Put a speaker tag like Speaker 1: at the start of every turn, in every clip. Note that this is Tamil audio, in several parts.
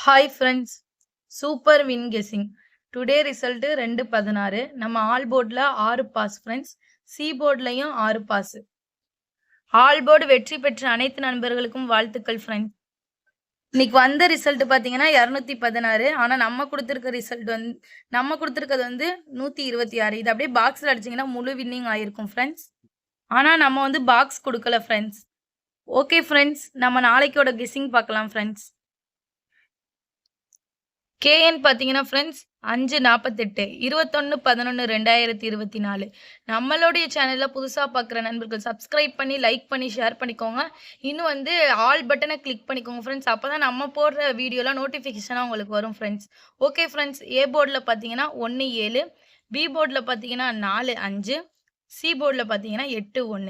Speaker 1: Hi friends, super win guessing. Today result 2-16. நம்ம ஆல் போர்ட்ல 6 பாஸ் ஃப்ரெண்ட்ஸ். சி போர்ட்லயும் 6 பாஸ். ஆல் போர்டு வெற்றி பெற்ற அனைத்து நண்பர்களுக்கும் வாழ்த்துக்கள் ஃப்ரெண்ட்ஸ். இன்னைக்கு வந்த ரிசல்ட் பாத்தீங்கன்னா 216. ஆனா நம்ம கொடுத்திருக்கிறது வந்து 126. இது அப்படியே பாக்ஸ்ல அடிச்சீங்கன்னா முழு வின்னிங் ஆயிருக்கும் ஃப்ரெண்ட்ஸ். ஆனா நம்ம வந்து பாக்ஸ் கொடுக்கல ஃப்ரெண்ட்ஸ். ஓகே ஃப்ரெண்ட்ஸ், நம்ம நாளைக்கோட கெஸ்ஸிங் பார்க்கலாம் ஃப்ரெண்ட்ஸ். கேஎன் பார்த்தீங்கன்னா ஃப்ரெண்ட்ஸ் 548 21/11/2024. நம்மளுடைய சேனல்ல புதுசா பார்க்குற நண்பர்கள் சப்ஸ்கிரைப் பண்ணி லைக் பண்ணி ஷேர் பண்ணிக்கோங்க. இன்னும் வந்து ஆல் பட்டனை கிளிக் பண்ணிக்கோங்க ஃப்ரெண்ட்ஸ். அப்பதான் நம்ம போடுற வீடியோலாம் நோட்டிஃபிகேஷனாக உங்களுக்கு வரும் ஃப்ரெண்ட்ஸ். ஓகே ஃப்ரெண்ட்ஸ், ஏ போர்டில் பார்த்தீங்கன்னா 1-7, பி போர்டில் பார்த்தீங்கன்னா 4-5, சி போர்டில் பார்த்தீங்கன்னா 8-1,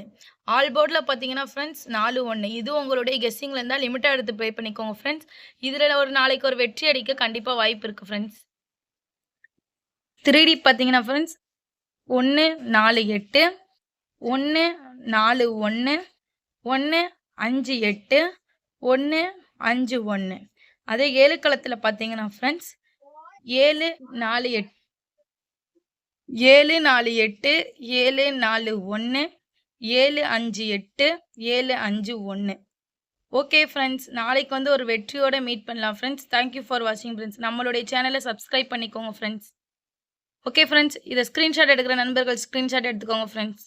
Speaker 1: ஆல் போர்டில் பார்த்தீங்கன்னா ஃப்ரெண்ட்ஸ் 4-1. இது உங்களுடைய கெஸ்ஸிங்கில் இருந்தால் லிமிட்டாக எடுத்து ப்ளே பண்ணிக்கோங்க ஃப்ரெண்ட்ஸ். இதில் ஒரு நாளைக்கு ஒரு வெற்றி அடிக்க கண்டிப்பாக வாய்ப்பு இருக்குது ஃப்ரெண்ட்ஸ். 3D பார்த்தீங்கன்னா ஃப்ரெண்ட்ஸ் 1-4-8, 1-4-1, 1-5-8, 1-5-1. அதே 7 களத்தில் பார்த்தீங்கன்னா ஃப்ரெண்ட்ஸ் 7-4-8, 7-4-8, 7-4-1, 7-5-8, 7-5-1. ஓகே ஃப்ரெண்ட்ஸ், நாளைக்கு வந்து ஒரு வெற்றியோட மீட் பண்ணலாம் ஃப்ரெண்ட்ஸ். தேங்க்யூ ஃபார் வாட்சிங் ஃப்ரெண்ட்ஸ். நம்மளுடைய சேனலை சப்ஸ்கிரைப் பண்ணிக்கோங்க ஃப்ரெண்ட்ஸ். ஓகே ஃப்ரெண்ட்ஸ், இதை ஸ்க்ரீன்ஷாட் எடுக்கிற நண்பர்கள் ஸ்க்ரீன்ஷாட் எடுத்துக்கோங்க ஃப்ரெண்ட்ஸ்.